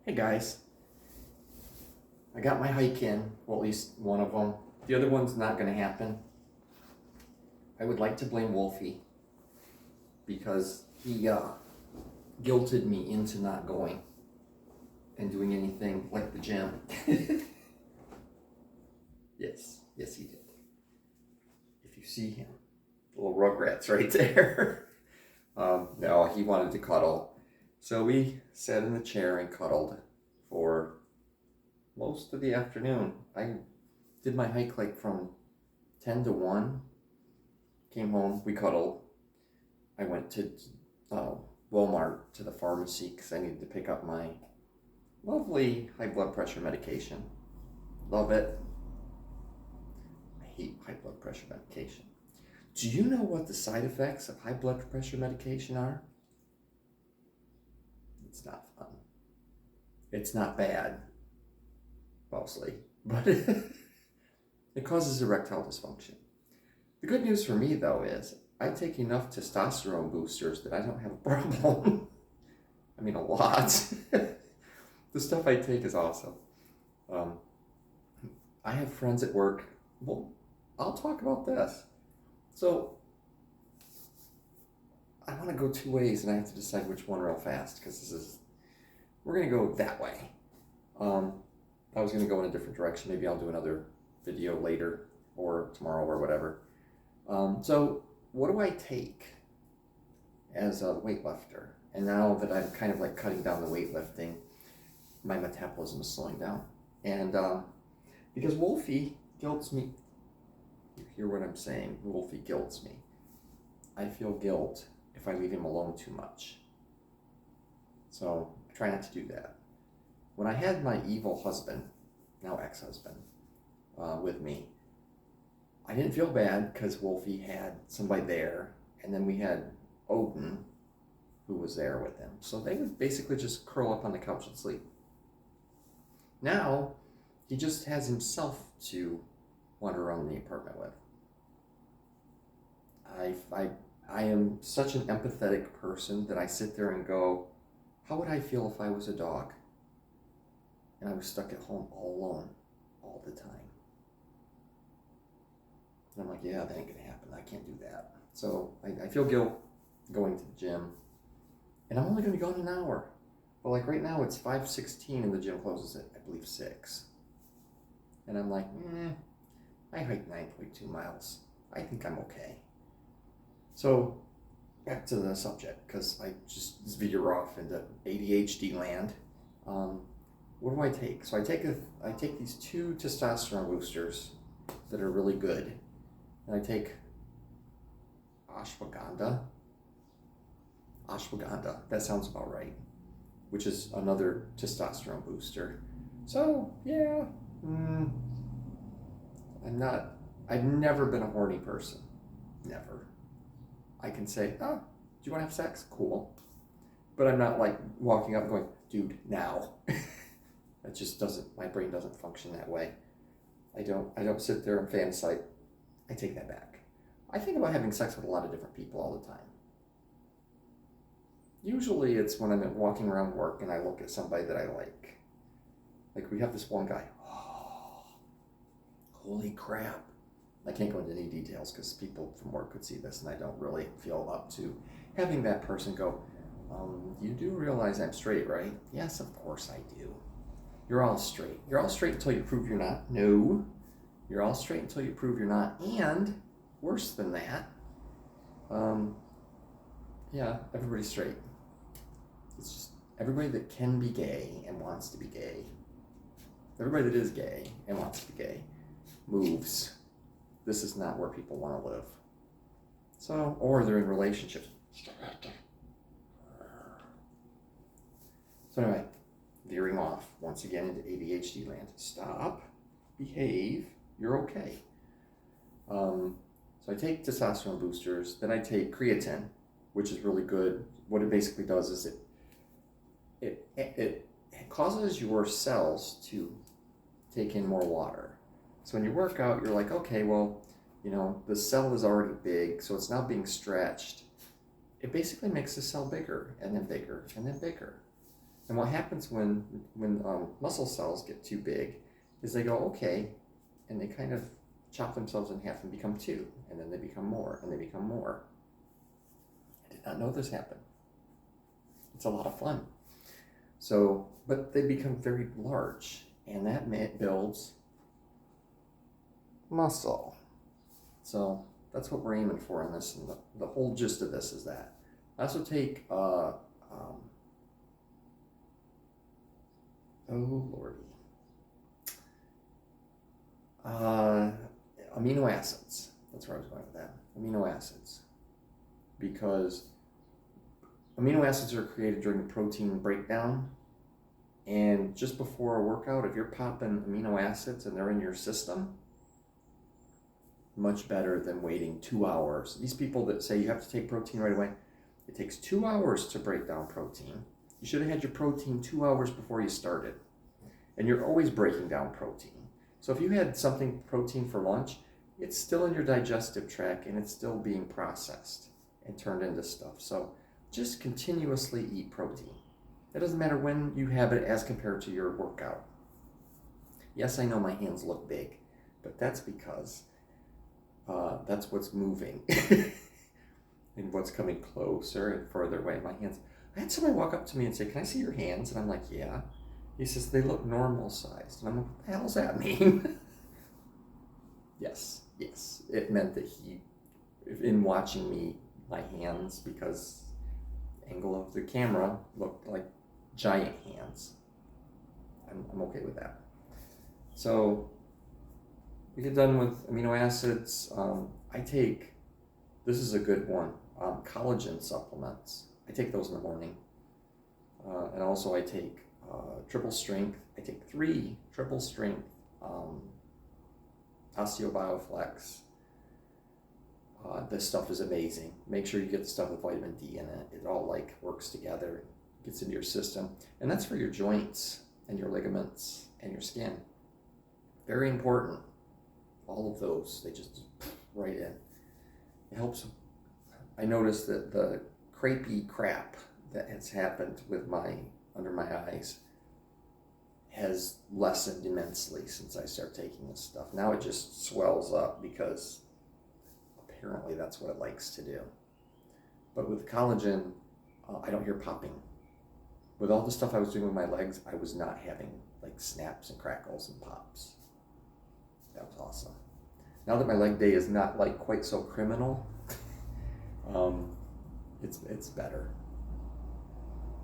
Hey guys, I got my hike in, well at least one of them. The other one's not going to happen. I would like to blame Wolfie because he guilted me into not going and doing anything like the gym. Yes he did. If you see him, little rugrats right there. No, he wanted to cuddle. So we sat in the chair and cuddled for most of the afternoon. I did my hike like from 10 to 1. Came home, we cuddled. I went to Walmart to the pharmacy because I needed to pick up my lovely high blood pressure medication. Love it. I hate high blood pressure medication. Do you know what the side effects of high blood pressure medication are? It's not fun. It's not bad, mostly, but it causes erectile dysfunction. The good news for me, though, is I take enough testosterone boosters that I don't have a problem. I mean, a lot. The stuff I take is awesome. I have friends at work. Well, I'll talk about this. So, I want to go two ways, and I have to decide which one real fast, because we're going to go that way. I was going to go in a different direction. Maybe I'll do another video later, or tomorrow, or whatever. So, what do I take as a weightlifter? And now that I'm kind of like cutting down the weightlifting, my metabolism is slowing down. And because Wolfie guilts me, you hear what I'm saying? Wolfie guilts me. I feel guilt if I leave him alone too much. So I try not to do that. When I had my evil husband, now ex-husband, with me, I didn't feel bad because Wolfie had somebody there, and then we had Odin, who was there with him. So they would basically just curl up on the couch and sleep. Now, he just has himself to wander around the apartment with. I am such an empathetic person that I sit there and go, how would I feel if I was a dog and I was stuck at home all alone all the time? And I'm like, yeah, that ain't gonna happen. I can't do that. So I feel guilt going to the gym, and I'm only gonna be gone an hour. But like right now it's 5:16 and the gym closes at, I believe, 6. And I'm like, I hiked 9.2 miles. I think I'm okay. So back to the subject, because I just veer off into ADHD land. What do I take? So I take these 2 testosterone boosters that are really good. And I take ashwagandha, that sounds about right, which is another testosterone booster. So, yeah, I've never been a horny person. Never. I can say, do you want to have sex? Cool. But I'm not like walking up and going, dude, now. That just doesn't, my brain doesn't function that way. I don't sit there and fantasize. I take that back. I think about having sex with a lot of different people all the time. Usually it's when I'm walking around work and I look at somebody that I like. Like we have this one guy. Oh, holy crap. I can't go into any details because people from work could see this and I don't really feel up to having that person go, you do realize I'm straight, right? Yes, of course I do. You're all straight. You're all straight until you prove you're not. No. You're all straight until you prove you're not. And worse than that, yeah, everybody's straight. It's just everybody that can be gay and wants to be gay. Everybody that is gay and wants to be gay moves. This is not where people want to live. So, or they're in relationships. So anyway, veering off once again into ADHD land. Stop, behave, you're okay. So I take testosterone boosters, then I take creatine, which is really good. What it basically does is it causes your cells to take in more water. So when you work out, you're like, okay, well, the cell is already big, so it's now being stretched. It basically makes the cell bigger, and then bigger, and then bigger. And what happens when muscle cells get too big is they go, okay, and they kind of chop themselves in half and become two, and then they become more, and they become more. I did not know this happened. It's a lot of fun. So, but they become very large, and that builds muscle. So that's what we're aiming for in this, and the whole gist of this is that. I also take, oh lordy, amino acids. That's where I was going with that. Amino acids. Because amino acids are created during the protein breakdown, and just before a workout, if you're popping amino acids and they're in your system, much better than waiting 2 hours. These people that say you have to take protein right away, it takes 2 hours to break down protein. You should have had your protein 2 hours before you started. And you're always breaking down protein. So if you had something protein for lunch, it's still in your digestive tract and it's still being processed and turned into stuff. So just continuously eat protein. It doesn't matter when you have it as compared to your workout. Yes, I know my hands look big, but that's because that's what's moving and what's coming closer and further away. My hands. I had somebody walk up to me and say, "Can I see your hands?" And I'm like, "Yeah." He says, "They look normal sized." And I'm like, "What the hell does that mean?" Yes. It meant that he, in watching me, my hands, because the angle of the camera looked like giant hands. I'm okay with that. So we get done with amino acids. I take, this is a good one, collagen supplements. I take those in the morning. And also I take triple strength. I take 3 triple strength OsteoBioFlex. This stuff is amazing. Make sure you get the stuff with vitamin D in it. It all like works together, gets into your system. And that's for your joints and your ligaments and your skin. Very important. All of those, they just right in. It helps. I noticed that the crepey crap that has happened with under my eyes has lessened immensely since I started taking this stuff. Now it just swells up because apparently that's what it likes to do. But with collagen, I don't hear popping. With all the stuff I was doing with my legs, I was not having like snaps and crackles and pops. That was awesome. Now that my leg day is not like quite so criminal, it's better.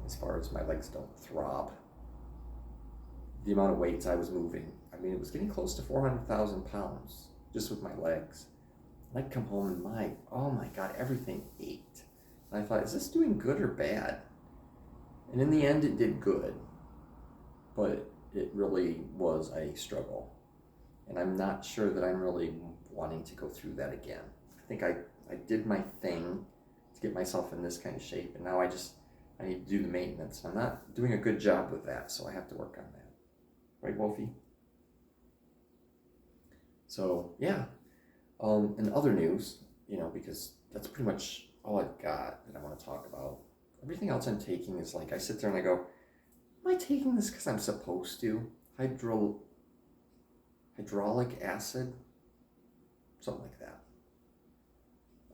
As far as my legs don't throb. The amount of weights I was moving, I mean, it was getting close to 400,000 pounds just with my legs. And I'd come home and oh my God, everything ached. And I thought, is this doing good or bad? And in the end, it did good, but it really was a struggle. And I'm not sure that I'm really wanting to go through that again. I think I did my thing to get myself in this kind of shape, and now I need to do the maintenance. I'm not doing a good job with that, so I have to work on that. Right, Wolfie? So, yeah. In other news, because that's pretty much all I've got that I want to talk about. Everything else I'm taking is like, I sit there and I go, am I taking this because I'm supposed to? Hydraulic acid? Something like that.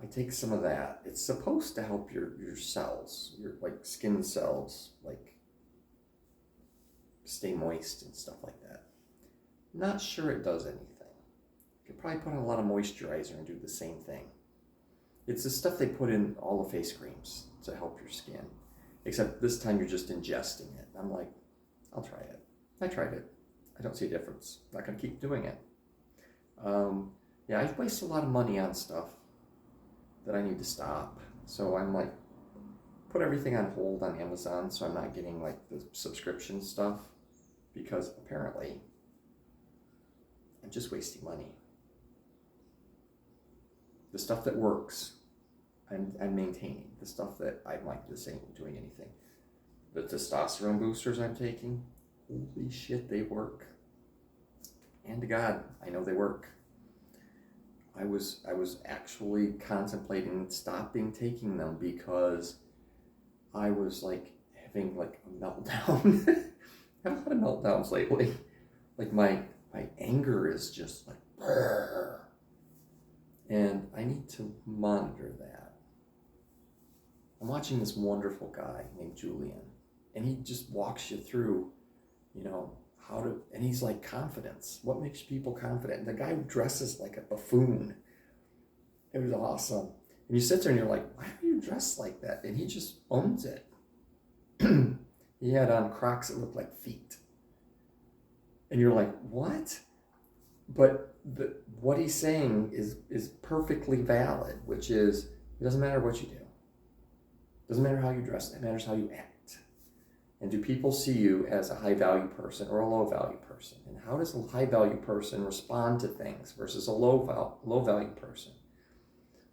I take some of that. It's supposed to help your cells, your like skin cells, like stay moist and stuff like that. Not sure it does anything. You could probably put on a lot of moisturizer and do the same thing. It's the stuff they put in all the face creams to help your skin. Except this time you're just ingesting it. I'm like, I'll try it. I tried it. I don't see a difference. Not going to keep doing it. Yeah, I've wasted a lot of money on stuff that I need to stop. So I'm like, put everything on hold on Amazon so I'm not getting like the subscription stuff, because apparently I'm just wasting money. The stuff that works, I'm maintaining. The stuff that I'm like this ain't doing anything. The testosterone boosters I'm taking, holy shit, they work. And to God, I know they work. I was actually contemplating stopping taking them because I was like having like a meltdown. I have a lot of meltdowns lately. Like my anger is just like, brrr. And I need to monitor that. I'm watching this wonderful guy named Julian, and he just walks you through, you know, and he's like confidence. What makes people confident? The guy dresses like a buffoon. It was awesome. And you sit there and you're like, why are you dressed like that? And he just owns it. He had on Crocs that looked like feet. And you're like, what? But what he's saying is perfectly valid, which is, it doesn't matter what you do. It doesn't matter how you dress. It matters how you act. And do people see you as a high-value person or a low-value person? And how does a high-value person respond to things versus a low-value person?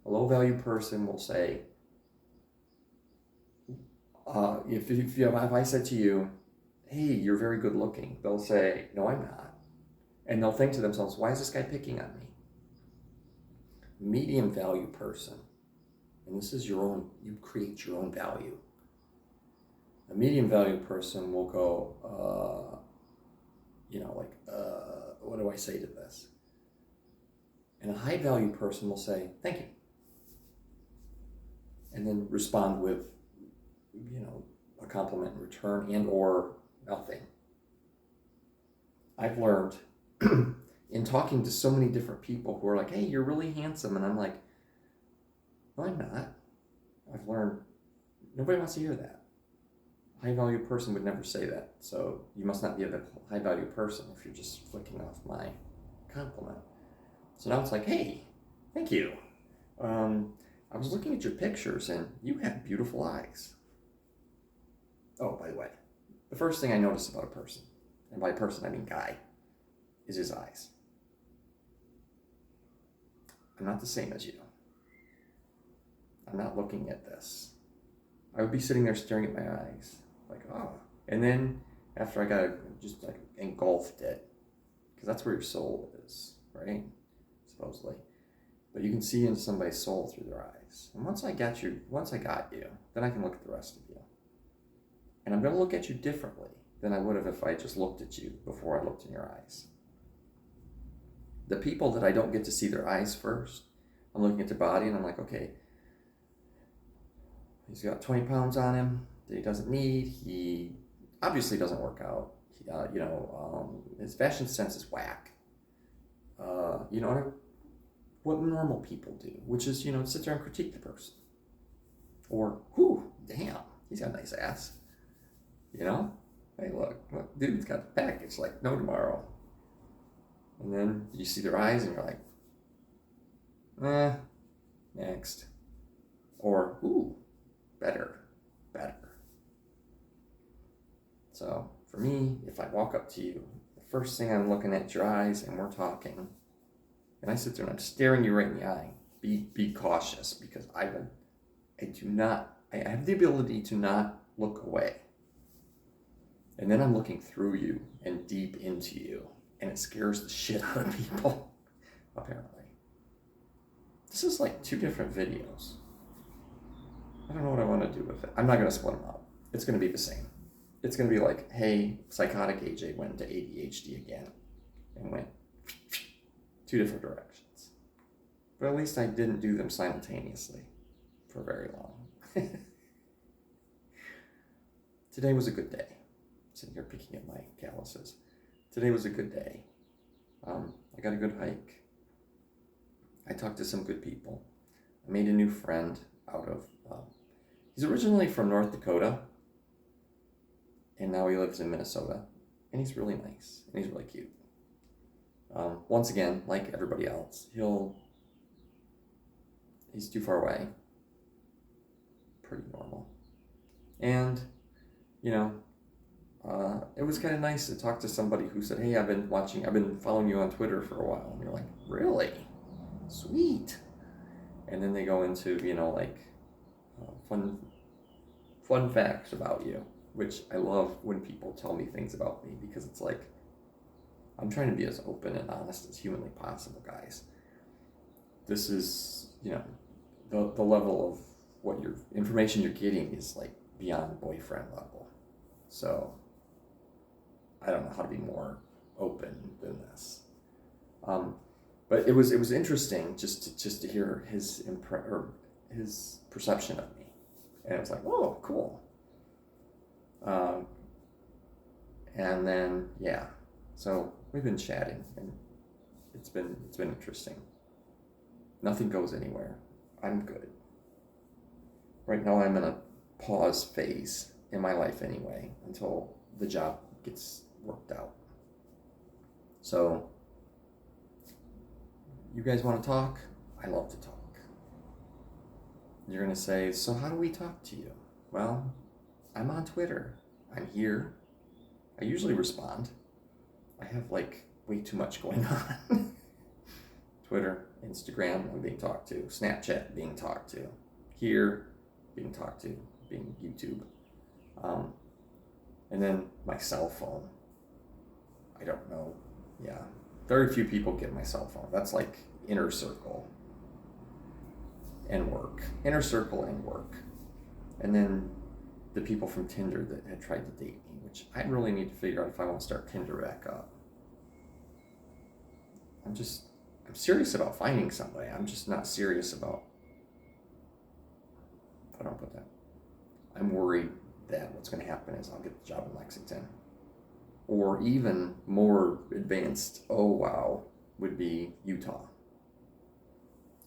A low-value person will say, if I said to you, hey, you're very good looking, they'll say, no, I'm not. And they'll think to themselves, why is this guy picking on me? Medium value person, and this is you create your own value. A medium value person will go, what do I say to this? And a high value person will say, thank you. And then respond with, a compliment in return and or nothing. I've learned in talking to so many different people who are like, hey, you're really handsome. And I'm like, no, I'm not. I've learned nobody wants to hear that. A high value person would never say that. So you must not be a high value person if you're just flicking off my compliment. So now it's like, hey, thank you. I was looking at your pictures and you have beautiful eyes. Oh, by the way, the first thing I notice about a person, and by person I mean guy, is his eyes. I'm not the same as you. I'm not looking at this. I would be sitting there staring at my eyes, like, oh. And then after I just like engulfed it, because that's where your soul is, right? Supposedly. But you can see into somebody's soul through their eyes. And once I got you, then I can look at the rest of you. And I'm going to look at you differently than I would have if I just looked at you before I looked in your eyes. The people that I don't get to see their eyes first, I'm looking at their body and I'm like, okay, he's got 20 pounds on him that he doesn't need. He obviously doesn't work out. His fashion sense is whack. What normal people do, which is, sit there and critique the person. Or, whew, damn, he's got a nice ass. Hey, look, dude's got the package like no tomorrow. And then you see their eyes and you're like, next. Or, ooh, better. So for me, if I walk up to you, the first thing I'm looking at your eyes and we're talking, and I sit there and I'm staring you right in the eye, be cautious, because I have the ability to not look away. And then I'm looking through you and deep into you, and it scares the shit out of people, apparently. This is like 2 different videos. I don't know what I want to do with it. I'm not going to split them up. It's going to be the same. It's going to be like, hey, psychotic AJ went into ADHD again, and went 2 different directions. But at least I didn't do them simultaneously for very long. Today was a good day. Sitting here picking at my calluses. Today was a good day. I got a good hike. I talked to some good people. I made a new friend out of, he's originally from North Dakota, and now he lives in Minnesota, and he's really nice, and he's really cute. Once again, like everybody else, he's too far away. Pretty normal. And, it was kind of nice to talk to somebody who said, hey, I've been following you on Twitter for a while. And you're like, really? Sweet. And then they go into, fun facts about you, which I love when people tell me things about me, because it's like, I'm trying to be as open and honest as humanly possible, guys. This is, the level of what information you're getting is like beyond boyfriend level. So I don't know how to be more open than this. But it was interesting just to hear his his perception of me, and it was like, whoa, cool. And then so we've been chatting, and it's been interesting. Nothing goes anywhere. I'm good. Right now I'm in a pause phase in my life anyway, until the job gets worked out. So, you guys want to talk? I love to talk. You're going to say, so how do we talk to you? Well, I'm on Twitter. I'm here. I usually respond. I have like way too much going on. Twitter, Instagram, I'm being talked to. Snapchat, being talked to. Here, being talked to. Being YouTube. And then my cell phone. I don't know. Yeah. Very few people get my cell phone. That's like inner circle and work. Inner circle and work. And then the people from Tinder that had tried to date me, which I really need to figure out if I want to start Tinder back up. I'm serious about finding somebody. I'm just not serious about, I don't put that. I'm worried that what's going to happen is I'll get the job in Lexington. Or even more advanced, would be Utah.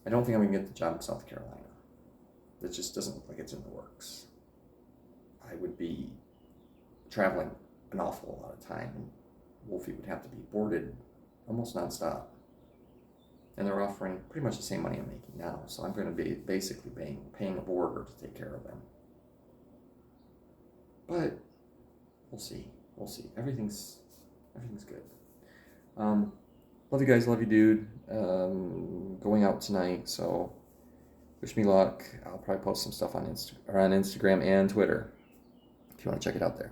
I don't think I'm going to get the job in South Carolina. That just doesn't look like it's in the works. I would be traveling an awful lot of time, and Wolfie would have to be boarded almost nonstop. And they're offering pretty much the same money I'm making now, so I'm going to be basically paying a boarder to take care of them. But we'll see. Everything's good. Love you guys. Love you, dude. Going out tonight, so wish me luck. I'll probably post some stuff on Instagram and Twitter if you want to check it out there.